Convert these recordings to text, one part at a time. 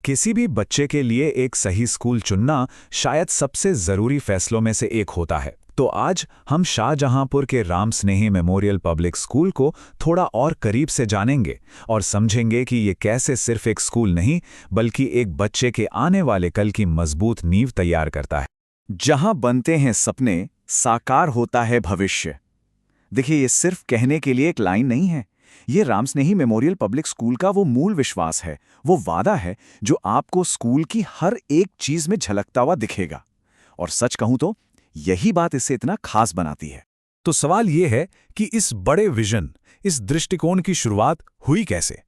किसी भी बच्चे के लिए एक सही स्कूल चुनना शायद सबसे जरूरी फैसलों में से एक होता है। तो आज हम शाहजहांपुर के राम स्नेही मेमोरियल पब्लिक स्कूल को थोड़ा और करीब से जानेंगे और समझेंगे कि ये कैसे सिर्फ एक स्कूल नहीं बल्कि एक बच्चे के आने वाले कल की मजबूत नींव तैयार करता है। जहां बनते हैं सपने, साकार होता है भविष्य। देखिए, ये सिर्फ कहने के लिए एक लाइन नहीं है। ये राम स्नेही मेमोरियल पब्लिक स्कूल का वो मूल विश्वास है, वो वादा है जो आपको स्कूल की हर एक चीज में झलकता हुआ दिखेगा। और सच कहूं तो यही बात इसे इतना खास बनाती है। तो सवाल ये है कि इस बड़े विजन, इस दृष्टिकोण की शुरुआत हुई कैसे?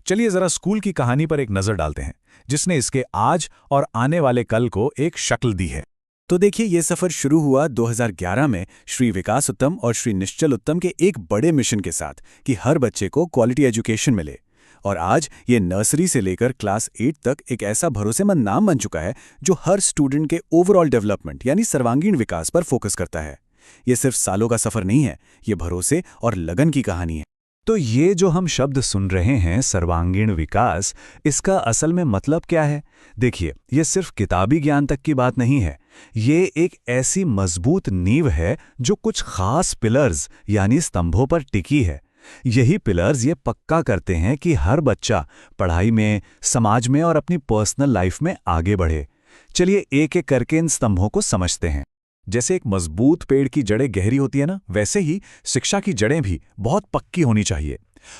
चलिए जरा स्कूल की कहानी पर एक नजर डालते हैं, जिसने इसके आज और आने वाले कल को एक शक्ल दी है। तो देखिए, ये सफर शुरू हुआ 2011 में श्री विकास उत्तम और श्री निश्चल उत्तम के एक बड़े मिशन के साथ कि हर बच्चे को क्वालिटी एजुकेशन मिले। और आज ये नर्सरी से लेकर क्लास 8 तक एक ऐसा भरोसेमंद नाम बन चुका है जो हर स्टूडेंट के ओवरऑल डेवलपमेंट यानी सर्वांगीण विकास पर फोकस करता है। ये सिर्फ सालों का सफर नहीं है, ये भरोसे और लगन की कहानी है। तो ये जो हम शब्द सुन रहे हैं, सर्वांगीण विकास, इसका असल में मतलब क्या है? देखिए, ये सिर्फ किताबी ज्ञान तक की बात नहीं है। ये एक ऐसी मजबूत नींव है जो कुछ खास पिलर्स यानी स्तंभों पर टिकी है। यही पिलर्स ये पक्का करते हैं कि हर बच्चा पढ़ाई में, समाज में और अपनी पर्सनल लाइफ में आगे बढ़े। चलिए एक एक करके इन स्तंभों को समझते हैं। जैसे एक मजबूत पेड़ की जड़ें गहरी होती है ना, वैसे ही शिक्षा की जड़ें भी बहुत पक्की होनी चाहिए।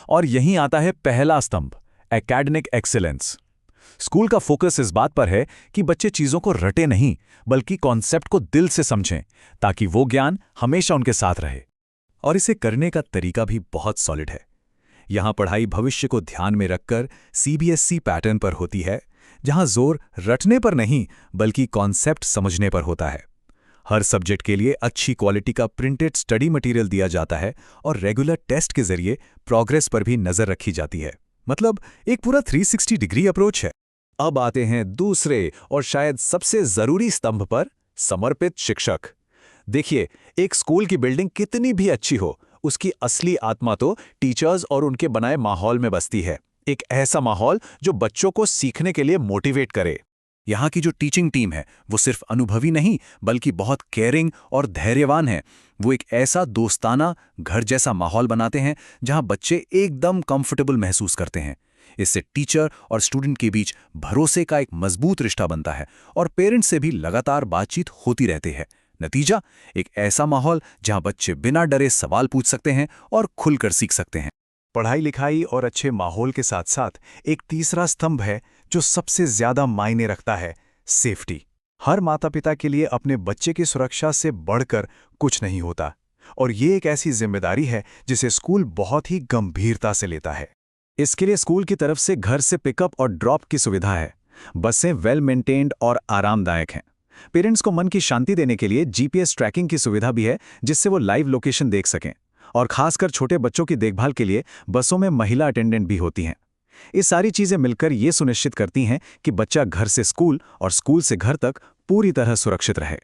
और यहीं आता है पहला स्तंभ, एकेडमिक एक्सीलेंस। स्कूल का फोकस इस बात पर है कि बच्चे चीजों को रटे नहीं, बल्कि कॉन्सेप्ट को दिल से समझें, ताकि वो ज्ञान हमेशा उनके साथ रहे। और इसे करने का तरीका भी बहुत सॉलिड है। यहां पढ़ाई भविष्य को ध्यान में रखकर सीबीएसई पैटर्न पर होती है, जहां जोर रटने पर नहीं बल्कि कॉन्सेप्ट समझने पर होता है। हर सब्जेक्ट के लिए अच्छी क्वालिटी का प्रिंटेड स्टडी मटेरियल दिया जाता है और रेगुलर टेस्ट के जरिए प्रोग्रेस पर भी नजर रखी जाती है। मतलब एक पूरा 360 डिग्री अप्रोच है। अब आते हैं दूसरे और शायद सबसे जरूरी स्तंभ पर, समर्पित शिक्षक। देखिए, एक स्कूल की बिल्डिंग कितनी भी अच्छी हो, उसकी असली आत्मा तो टीचर्स और उनके बनाए माहौल में बसती है। एक ऐसा माहौल जो बच्चों को सीखने के लिए मोटिवेट करे। यहाँ की जो टीचिंग टीम है वो सिर्फ अनुभवी नहीं बल्कि बहुत केयरिंग और धैर्यवान है। वो एक ऐसा दोस्ताना, घर जैसा माहौल बनाते हैं जहाँ बच्चे एकदम कंफर्टेबल महसूस करते हैं। इससे टीचर और स्टूडेंट के बीच भरोसे का एक मजबूत रिश्ता बनता है और पेरेंट्स से भी लगातार बातचीत होती रहती है। नतीजा, एक ऐसा माहौल जहाँ बच्चे बिना डरे सवाल पूछ सकते हैं और खुलकर सीख सकते हैं। पढ़ाई लिखाई और अच्छे माहौल के साथ साथ एक तीसरा स्तंभ है जो सबसे ज्यादा मायने रखता है, सेफ्टी। हर माता पिता के लिए अपने बच्चे की सुरक्षा से बढ़कर कुछ नहीं होता, और ये एक ऐसी जिम्मेदारी है जिसे स्कूल बहुत ही गंभीरता से लेता है। इसके लिए स्कूल की तरफ से घर से पिकअप और ड्रॉप की सुविधा है। बसें वेल मेंटेन्ड और आरामदायक हैं। पेरेंट्स को मन की शांति देने के लिए जीपीएस ट्रैकिंग की सुविधा भी है, जिससे वो लाइव लोकेशन देख सकें। और खासकर छोटे बच्चों की देखभाल के लिए बसों में महिला अटेंडेंट भी होती हैं। ये सारी चीजें मिलकर ये सुनिश्चित करती हैं कि बच्चा घर से स्कूल और स्कूल से घर तक पूरी तरह सुरक्षित रहे।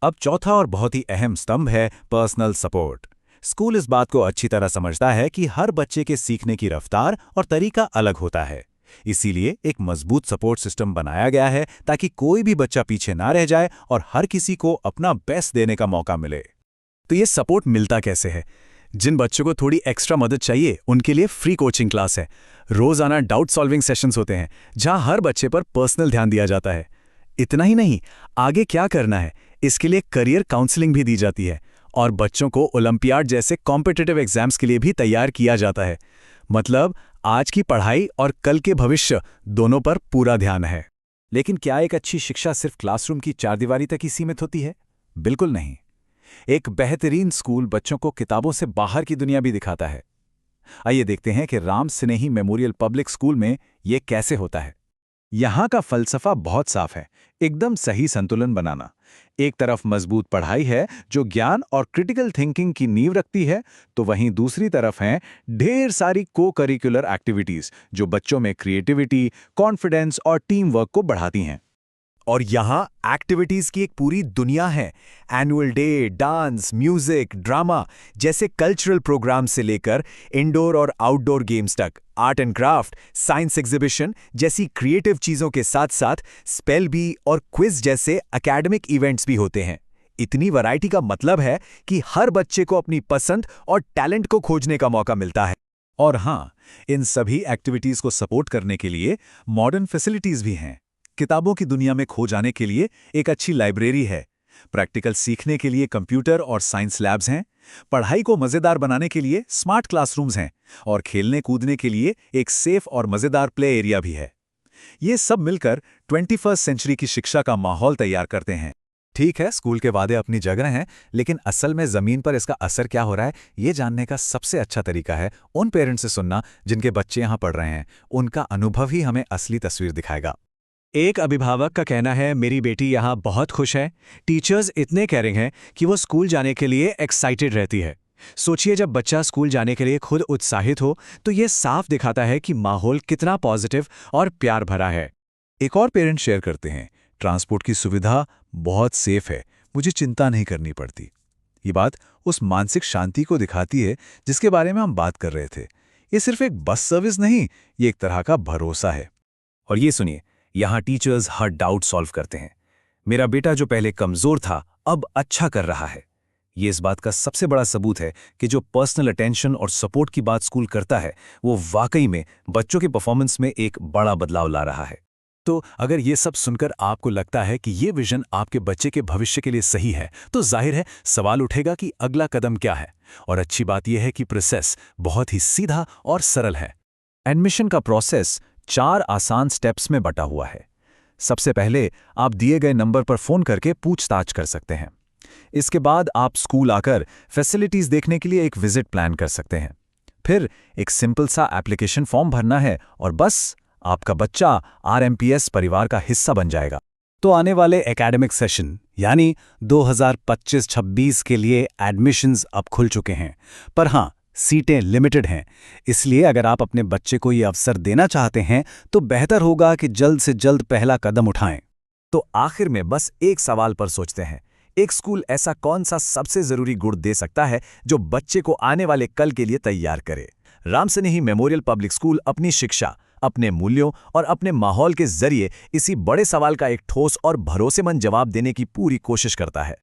अब चौथा और बहुत ही अहम स्तंभ है पर्सनल सपोर्ट। स्कूल इस बात को अच्छी तरह समझता है कि हर बच्चे के सीखने की रफ्तार और तरीका अलग होता है। इसीलिए एक मजबूत सपोर्ट सिस्टम बनाया गया है ताकि कोई भी बच्चा पीछे ना रह जाए और हर किसी को अपना बेस्ट देने का मौका मिले। तो ये सपोर्ट मिलता कैसे है? जिन बच्चों को थोड़ी एक्स्ट्रा मदद चाहिए उनके लिए फ्री कोचिंग क्लास है। रोजाना डाउट सॉल्विंग सेशंस होते हैं जहां हर बच्चे पर पर्सनल ध्यान दिया जाता है। इतना ही नहीं, आगे क्या करना है इसके लिए करियर काउंसलिंग भी दी जाती है और बच्चों को ओलंपियाड जैसे कॉम्पिटिटिव एग्जाम्स के लिए भी तैयार किया जाता है। मतलब आज की पढ़ाई और कल के भविष्य दोनों पर पूरा ध्यान है। लेकिन क्या एक अच्छी शिक्षा सिर्फ क्लासरूम की चारदीवारी तक ही सीमित होती है? बिल्कुल नहीं। एक बेहतरीन स्कूल बच्चों को किताबों से बाहर की दुनिया भी दिखाता है। आइए देखते हैं कि राम स्नेही मेमोरियल पब्लिक स्कूल में यह कैसे होता है। यहाँ का फलसफा बहुत साफ है, एकदम सही संतुलन बनाना। एक तरफ मजबूत पढ़ाई है जो ज्ञान और क्रिटिकल थिंकिंग की नींव रखती है, तो वहीं दूसरी तरफ हैं ढेर सारी को करिकुलर एक्टिविटीज जो बच्चों में क्रिएटिविटी, कॉन्फिडेंस और टीम वर्क को बढ़ाती हैं। और यहाँ एक्टिविटीज की एक पूरी दुनिया है। Annual day, dance, music, drama जैसे कल्चरल प्रोग्राम से लेकर इंडोर और आउटडोर गेम्स तक, art and craft, science exhibition जैसी क्रिएटिव चीजों के साथ साथ स्पेल बी और क्विज जैसे एकेडमिक इवेंट्स भी होते हैं। इतनी वैरायटी का मतलब है कि हर बच्चे को अपनी पसंद और टैलेंट को खोजने का मौका मिलता है। और हाँ, इन सभी एक्टिविटीज को सपोर्ट करने के लिए मॉडर्न फैसिलिटीज भी हैं। किताबों की दुनिया में खो जाने के लिए एक अच्छी लाइब्रेरी है, प्रैक्टिकल सीखने के लिए कंप्यूटर और साइंस लैब्स हैं, पढ़ाई को मजेदार बनाने के लिए स्मार्ट क्लासरूम्स हैं और खेलने कूदने के लिए एक सेफ और मजेदार प्ले एरिया भी है। ये सब मिलकर 21वीं सेंचुरी की शिक्षा का माहौल तैयार करते हैं। ठीक है, स्कूल के वादे अपनी जगह हैं, लेकिन असल में जमीन पर इसका असर क्या हो रहा है, ये जानने का सबसे अच्छा तरीका है उन पेरेंट्स से सुनना जिनके बच्चे यहाँ पढ़ रहे हैं। उनका अनुभव ही हमें असली तस्वीर दिखाएगा। एक अभिभावक का कहना है, मेरी बेटी यहाँ बहुत खुश है, टीचर्स इतने केयरिंग हैं कि वो स्कूल जाने के लिए एक्साइटेड रहती है। सोचिए, जब बच्चा स्कूल जाने के लिए खुद उत्साहित हो तो ये साफ दिखाता है कि माहौल कितना पॉजिटिव और प्यार भरा है। एक और पेरेंट शेयर करते हैं, ट्रांसपोर्ट की सुविधा बहुत सेफ है, मुझे चिंता नहीं करनी पड़ती। ये बात उस मानसिक शांति को दिखाती है जिसके बारे में हम बात कर रहे थे। ये सिर्फ एक बस सर्विस नहीं, ये एक तरह का भरोसा है। और ये सुनिए, यहाँ टीचर्स हर डाउट सॉल्व करते हैं। मेरा बेटा जो पहले कमजोर था अब अच्छा कर रहा है। ये इस बात का सबसे बड़ा सबूत है कि जो पर्सनल अटेंशन और सपोर्ट की बात स्कूल करता है वो वाकई में बच्चों के परफॉर्मेंस में एक बड़ा बदलाव ला रहा है। तो अगर ये सब सुनकर आपको लगता है कि ये विजन आपके बच्चे के भविष्य के लिए सही है, तो जाहिर है सवाल उठेगा कि अगला कदम क्या है। और अच्छी बात यह है कि प्रोसेस बहुत ही सीधा और सरल है। एडमिशन का प्रोसेस 4 आसान स्टेप्स में बटा हुआ है। सबसे पहले आप दिए गए नंबर पर फ़ोन करके पूछताछ कर सकते हैं। इसके बाद आप स्कूल आकर फैसिलिटीज़ देखने के लिए एक विजिट प्लान कर सकते हैं। फिर एक सिंपल सा एप्लीकेशन फॉर्म भरना है और बस आपका बच्चा RMPS परिवार का हिस्सा बन जाएगा। तो आने वाले एकेडमिक सेशन यानी 2025-26 के लिए एडमिशन्स अब खुल चुके हैं, पर हाँ, सीटें लिमिटेड हैं। इसलिए अगर आप अपने बच्चे को ये अवसर देना चाहते हैं तो बेहतर होगा कि जल्द से जल्द पहला कदम उठाएं। तो आखिर में बस एक सवाल पर सोचते हैं, एक स्कूल ऐसा कौन सा सबसे जरूरी गुण दे सकता है जो बच्चे को आने वाले कल के लिए तैयार करे? रामसनेही मेमोरियल पब्लिक स्कूल अपनी शिक्षा, अपने मूल्यों और अपने माहौल के जरिए इसी बड़े सवाल का एक ठोस और भरोसेमंद जवाब देने की पूरी कोशिश करता है।